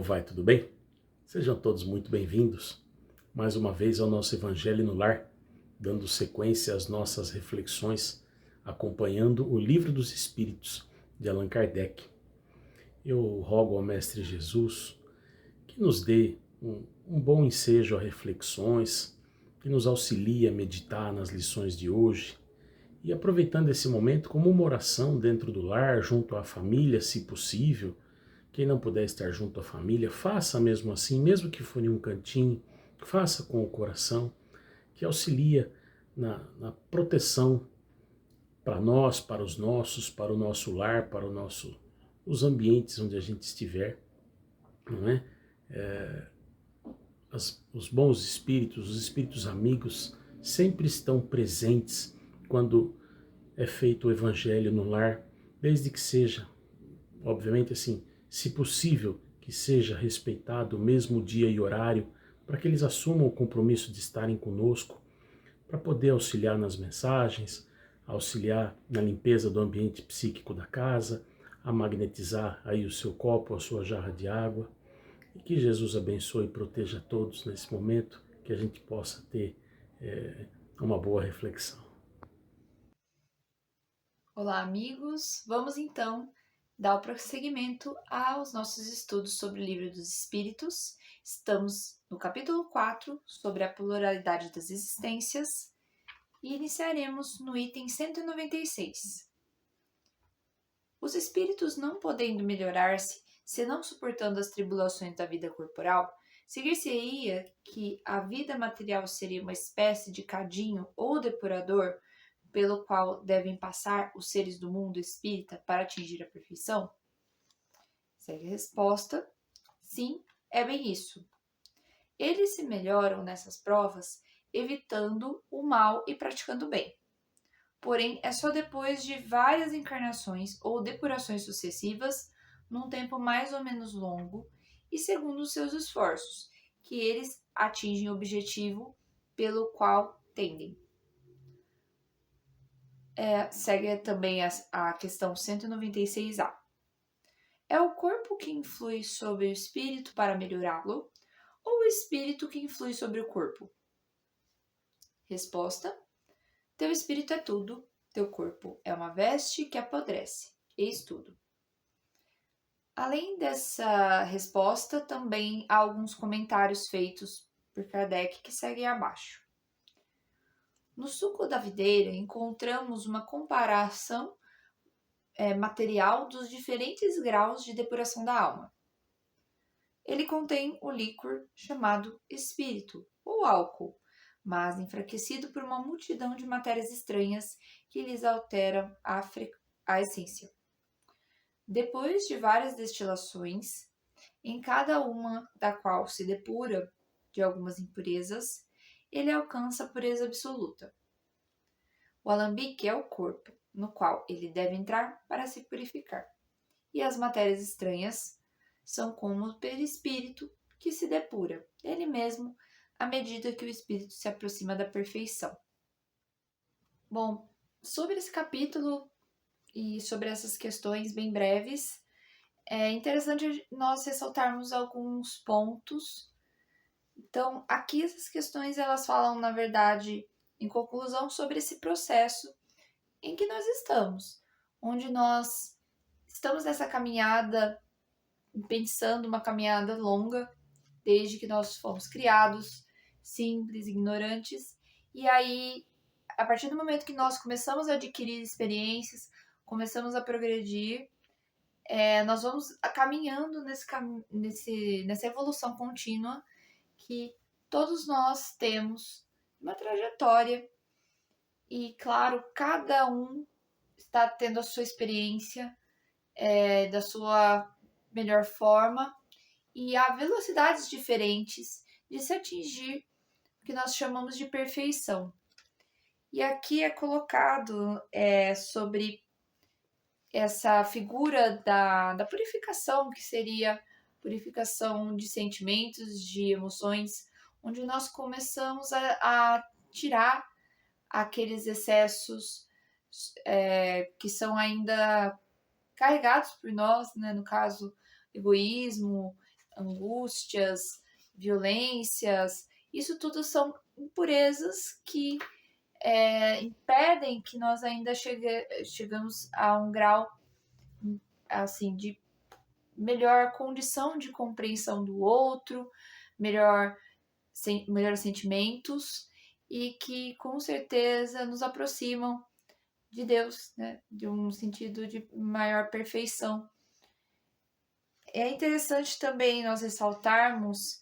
vai? Tudo bem? Sejam todos muito bem-vindos mais uma vez ao nosso Evangelho no Lar, dando sequência às nossas reflexões, acompanhando o Livro dos Espíritos de Allan Kardec. Eu rogo ao Mestre Jesus que nos dê um bom ensejo a reflexões, que nos auxilie a meditar nas lições de hoje e aproveitando esse momento como uma oração dentro do lar, junto à família, se possível. Quem não puder estar junto à família, faça mesmo assim, mesmo que for em um cantinho, faça com o coração, que auxilia na proteção para nós, para os nossos, para o nosso lar, para os ambientes onde a gente estiver, não é? Os bons espíritos, os espíritos amigos, sempre estão presentes quando é feito o evangelho no lar, desde que seja, obviamente assim, se possível, que seja respeitado o mesmo dia e horário, para que eles assumam o compromisso de estarem conosco, para poder auxiliar nas mensagens, auxiliar na limpeza do ambiente psíquico da casa, a magnetizar aí o seu copo, a sua jarra de água. E que Jesus abençoe e proteja todos nesse momento, que a gente possa ter uma boa reflexão. Olá, amigos! Vamos então dar o prosseguimento aos nossos estudos sobre o Livro dos Espíritos. Estamos no capítulo 4, sobre a pluralidade das existências, e iniciaremos no item 196. Os espíritos, não podendo melhorar-se, senão suportando as tribulações da vida corporal, seguir-se-ia que a vida material seria uma espécie de cadinho ou depurador pelo qual devem passar os seres do mundo espírita para atingir a perfeição? Segue a resposta: sim, é bem isso. Eles se melhoram nessas provas evitando o mal e praticando o bem. Porém, é só depois de várias encarnações ou depurações sucessivas, num tempo mais ou menos longo e segundo os seus esforços, que eles atingem o objetivo pelo qual tendem. Segue também a questão 196A. É o corpo que influi sobre o espírito para melhorá-lo, ou o espírito que influi sobre o corpo? Resposta: teu espírito é tudo, teu corpo é uma veste que apodrece. Eis tudo. Além dessa resposta, também há alguns comentários feitos por Kardec que seguem abaixo. No suco da videira encontramos uma comparação material dos diferentes graus de depuração da alma. Ele contém o líquor chamado espírito ou álcool, mas enfraquecido por uma multidão de matérias estranhas que lhes alteram a essência. Depois de várias destilações, em cada uma da qual se depura de algumas impurezas, ele alcança a pureza absoluta. O alambique é o corpo, no qual ele deve entrar para se purificar. E as matérias estranhas são como o perispírito que se depura, ele mesmo, à medida que o espírito se aproxima da perfeição. Bom, sobre esse capítulo e sobre essas questões bem breves, é interessante nós ressaltarmos alguns pontos. Então, aqui essas questões elas falam, na verdade, em conclusão, sobre esse processo em que nós estamos, onde nós estamos nessa caminhada, pensando uma caminhada longa, desde que nós fomos criados, simples, ignorantes, e aí, a partir do momento que nós começamos a adquirir experiências, começamos a progredir, nós vamos caminhando nessa evolução contínua que todos nós temos uma trajetória e, claro, cada um está tendo a sua experiência da sua melhor forma e há velocidades diferentes de se atingir o que nós chamamos de perfeição. E aqui é colocado sobre essa figura da purificação, que seria purificação de sentimentos, de emoções, onde nós começamos a tirar aqueles excessos que são ainda carregados por nós, né? No caso, egoísmo, angústias, violências. Isso tudo são impurezas que impedem que nós ainda chegamos a um grau assim de melhor condição de compreensão do outro, melhores sentimentos e que com certeza nos aproximam de Deus, né? De um sentido de maior perfeição. É interessante também nós ressaltarmos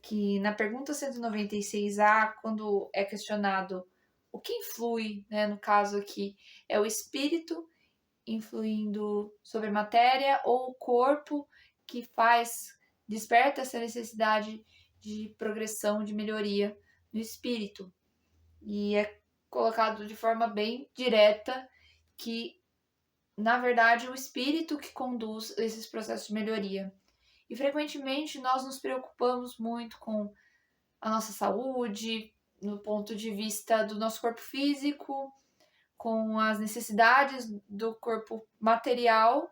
que na pergunta 196A, quando é questionado o que influi, né, no caso aqui, é o espírito influindo sobre a matéria ou o corpo que desperta essa necessidade de progressão, de melhoria no espírito. E é colocado de forma bem direta que, na verdade, é o espírito que conduz esses processos de melhoria. E frequentemente nós nos preocupamos muito com a nossa saúde, no ponto de vista do nosso corpo físico, com as necessidades do corpo material,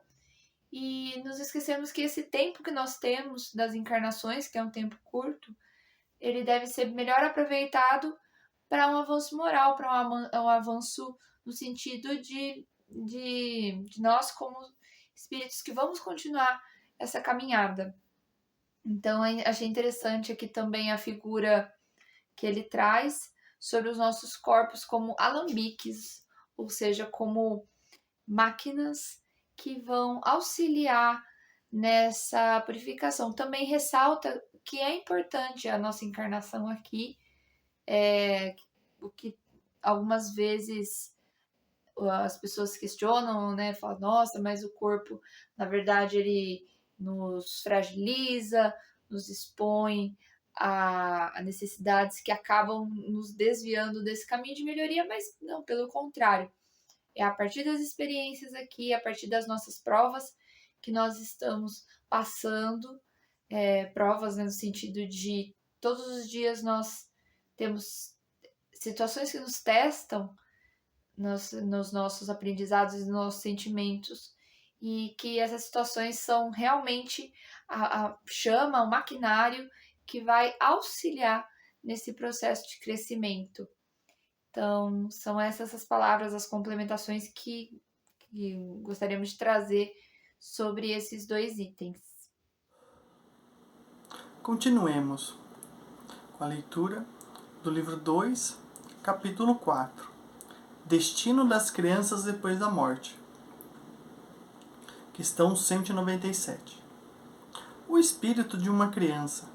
e nos esquecemos que esse tempo que nós temos das encarnações, que é um tempo curto, ele deve ser melhor aproveitado para um avanço moral, para um avanço no sentido de nós como espíritos que vamos continuar essa caminhada. Então, achei interessante aqui também a figura que ele traz sobre os nossos corpos como alambiques, ou seja, como máquinas que vão auxiliar nessa purificação. Também ressalta que é importante a nossa encarnação aqui, o que algumas vezes as pessoas questionam, né? Falam, nossa, mas o corpo, na verdade, ele nos fragiliza, nos expõe a necessidades que acabam nos desviando desse caminho de melhoria, mas não, pelo contrário. É a partir das experiências aqui, a partir das nossas provas, que nós estamos passando, provas, né, no sentido de todos os dias nós temos situações que nos testam nos nossos aprendizados e nos nossos sentimentos, e que essas situações são realmente a chama, o maquinário que vai auxiliar nesse processo de crescimento. Então, são essas as palavras, as complementações que gostaríamos de trazer sobre esses dois itens. Continuemos com a leitura do livro 2, capítulo 4. Destino das crianças depois da morte. Questão 197. O espírito de uma criança,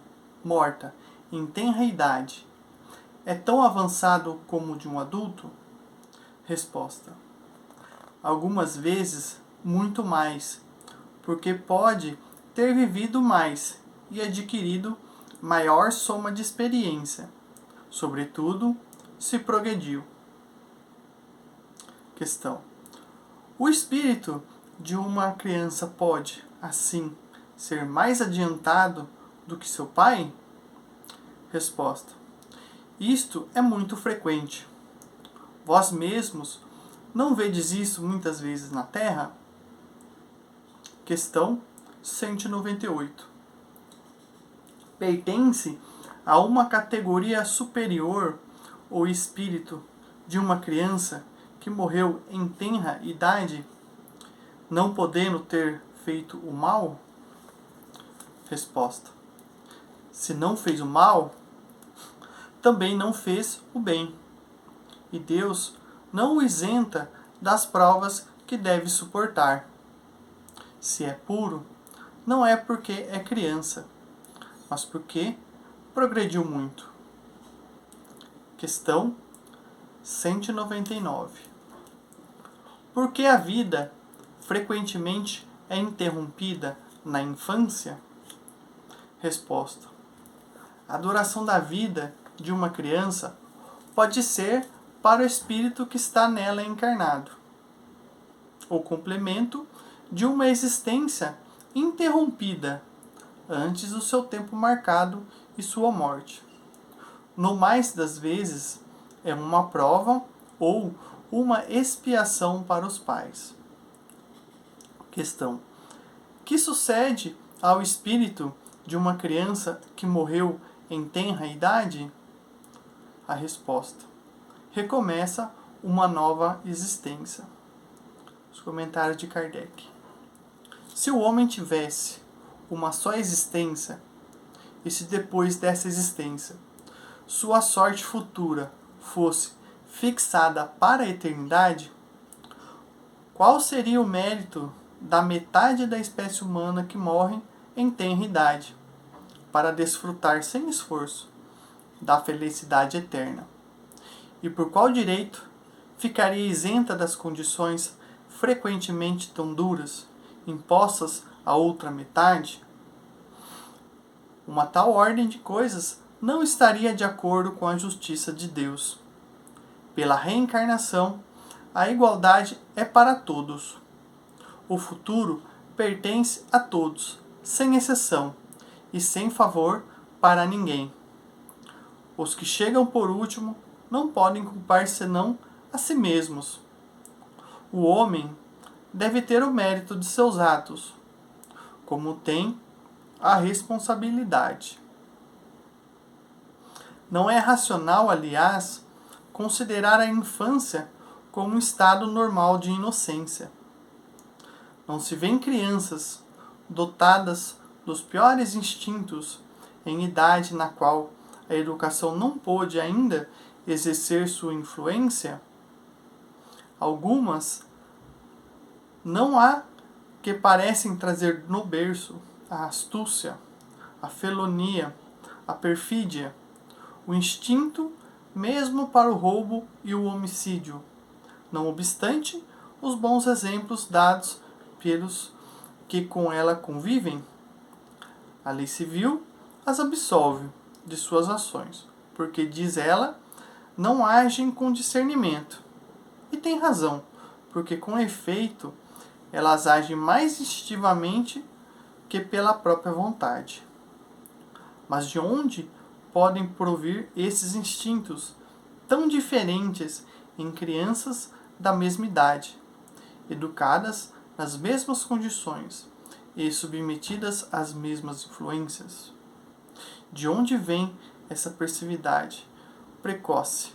morta em tenra idade, é tão avançado como o de um adulto? Resposta. Algumas vezes, muito mais, porque pode ter vivido mais e adquirido maior soma de experiência, sobretudo se progrediu. Questão. O espírito de uma criança pode, assim, ser mais adiantado do que seu pai? Resposta. Isto é muito frequente. Vós mesmos não vedes isso muitas vezes na Terra? Questão 198. Pertence a uma categoria superior o espírito de uma criança que morreu em tenra idade, não podendo ter feito o mal? Resposta. Se não fez o mal, também não fez o bem. E Deus não o isenta das provas que deve suportar. Se é puro, não é porque é criança, mas porque progrediu muito. Questão 199. Por que a vida frequentemente é interrompida na infância? Resposta. A duração da vida de uma criança pode ser para o espírito que está nela encarnado, o complemento de uma existência interrompida antes do seu tempo marcado e sua morte. No mais das vezes, é uma prova ou uma expiação para os pais. Questão. Que sucede ao espírito de uma criança que morreu em tenra idade? A resposta: recomeça uma nova existência. Os comentários de Kardec. Se o homem tivesse uma só existência, e se depois dessa existência sua sorte futura fosse fixada para a eternidade, qual seria o mérito da metade da espécie humana que morre em tenra idade, para desfrutar sem esforço da felicidade eterna? E por qual direito ficaria isenta das condições frequentemente tão duras impostas à outra metade? Uma tal ordem de coisas não estaria de acordo com a justiça de Deus. Pela reencarnação, a igualdade é para todos. O futuro pertence a todos, sem exceção, e sem favor para ninguém. Os que chegam por último não podem culpar senão a si mesmos. O homem deve ter o mérito de seus atos, como tem a responsabilidade. Não é racional, aliás, considerar a infância como um estado normal de inocência. Não se vêem crianças dotadas dos piores instintos em idade na qual a educação não pôde ainda exercer sua influência? Algumas não há que parecem trazer no berço a astúcia, a felonia, a perfídia, o instinto mesmo para o roubo e o homicídio. Não obstante, os bons exemplos dados pelos que com ela convivem, a lei civil as absolve de suas ações, porque, diz ela, não agem com discernimento. E tem razão, porque com efeito elas agem mais instintivamente que pela própria vontade. Mas de onde podem provir esses instintos tão diferentes em crianças da mesma idade, educadas nas mesmas condições e submetidas às mesmas influências? De onde vem essa perversividade precoce,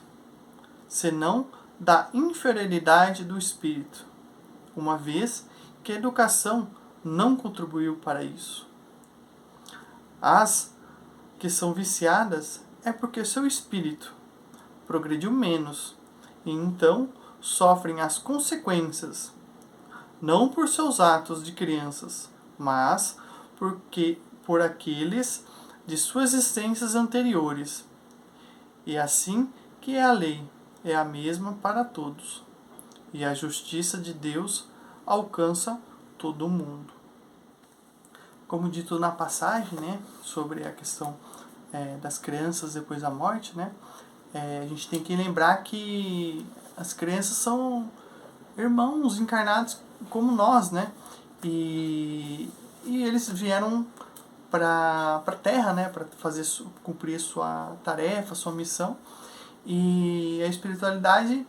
senão da inferioridade do espírito, uma vez que a educação não contribuiu para isso? As que são viciadas é porque seu espírito progrediu menos e então sofrem as consequências, não por seus atos de crianças, mas por aqueles de suas existências anteriores. E assim que a lei é a mesma para todos, e a justiça de Deus alcança todo o mundo. Como dito na passagem, né, sobre a questão das crianças depois da morte, né, a gente tem que lembrar que as crianças são irmãos encarnados como nós, né, e eles vieram para a Terra, né, para cumprir sua tarefa, sua missão, e a espiritualidade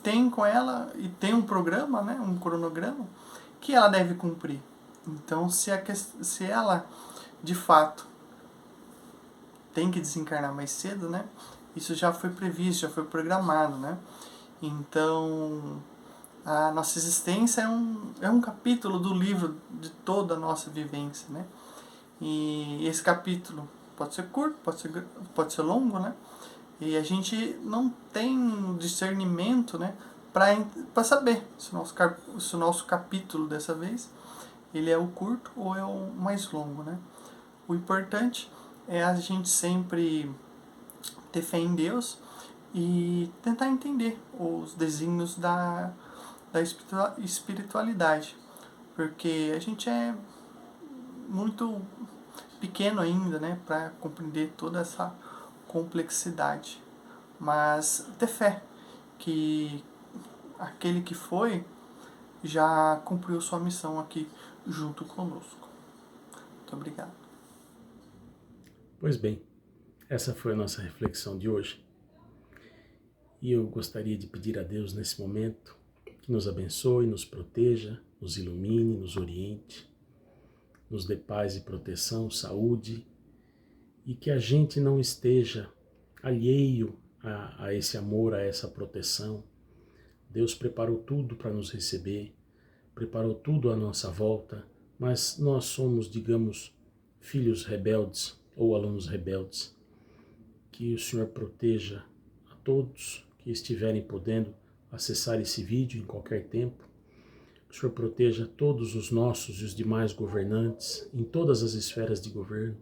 tem com ela e tem um programa, né, um cronograma que ela deve cumprir. Então, se ela de fato tem que desencarnar mais cedo, né, isso já foi previsto, já foi programado, né? Então, a nossa existência é um capítulo do livro de toda a nossa vivência, né? E esse capítulo pode ser curto, pode ser longo, né? E a gente não tem discernimento, né, para saber se o nosso capítulo dessa vez ele é o curto ou é o mais longo, né? O importante é a gente sempre ter fé em Deus e tentar entender os desígnios da espiritualidade, porque a gente é muito pequeno ainda, né, para compreender toda essa complexidade. Mas ter fé que aquele que foi já cumpriu sua missão aqui junto conosco. Muito obrigado. Pois bem, essa foi a nossa reflexão de hoje. E eu gostaria de pedir a Deus nesse momento que nos abençoe, nos proteja, nos ilumine, nos oriente, nos dê paz e proteção, saúde, e que a gente não esteja alheio a esse amor, a essa proteção. Deus preparou tudo para nos receber, preparou tudo à nossa volta, mas nós somos, digamos, filhos rebeldes ou alunos rebeldes. Que o Senhor proteja a todos que estiverem podendo acessar esse vídeo em qualquer tempo. Que o Senhor proteja todos os nossos e os demais governantes em todas as esferas de governo.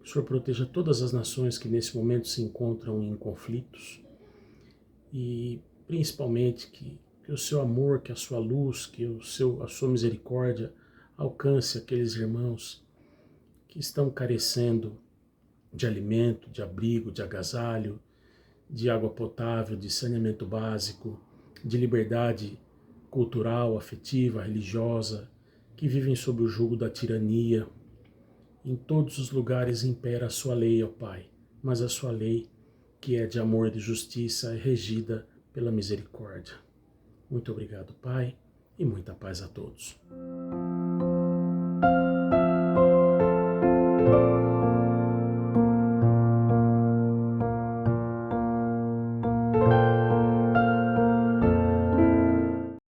Que o Senhor proteja todas as nações que nesse momento se encontram em conflitos. E principalmente que o seu amor, que a sua luz, que a sua misericórdia alcance aqueles irmãos que estão carecendo de alimento, de abrigo, de agasalho, de água potável, de saneamento básico, de liberdade cultural, afetiva, religiosa, que vivem sob o jugo da tirania. Em todos os lugares impera a sua lei, ó Pai, mas a sua lei, que é de amor e de justiça, é regida pela misericórdia. Muito obrigado, Pai, e muita paz a todos.